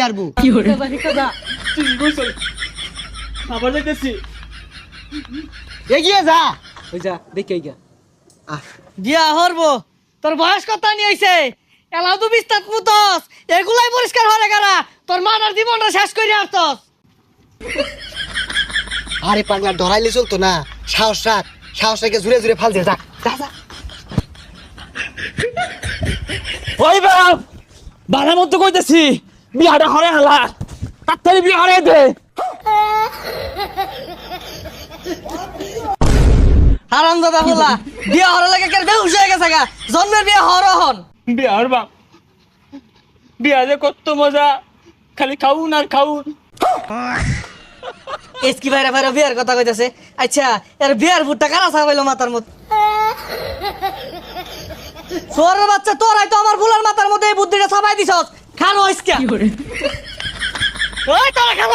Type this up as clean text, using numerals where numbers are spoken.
আরবো তুই কইছ আবার যাইতেছি এগিয়ে যা ওই যা দেখে গিয়া দিয়া হরবো তোর বয়স কত নিয়ে হইছে এলাও তো বিস্তার মুতস এগুলাই পরিষ্কার হরে গেলা তোর মানার জীবনটা শেষ করে আসতস আরে পাগলা ডরাইলে চলতো না সাহস রাখ সাহস রেখে জুড়ে জুড়ে ফাল দে যা যা যা ওই বাপ বাড়ার মতো কইতেছি বিয়াটা হরে হালা তাড়াতাড়ি বিয়া হরে দে হারাম দাদা বলা বিয়া হরে লাগে কেন বেহুশ হয়ে গেছে গা জন্মের বিয়া হর হন বিয়া হর বাপ বিয়া যে কত মজা খালি খাউন আর খাউন এসকি ভাইরা ভাইরা বিয়ার কথা কইতাছে আচ্ছা এর বিয়ার ভুট্টা কারা ছাপাইলো মাথার মধ্যে সোরের বাচ্চা তোরাই তো আমার ফুলার মাথার মধ্যে এই বুদ্ধিটা ছাপাই দিছস খানো আজকে ওই তোরা খাবো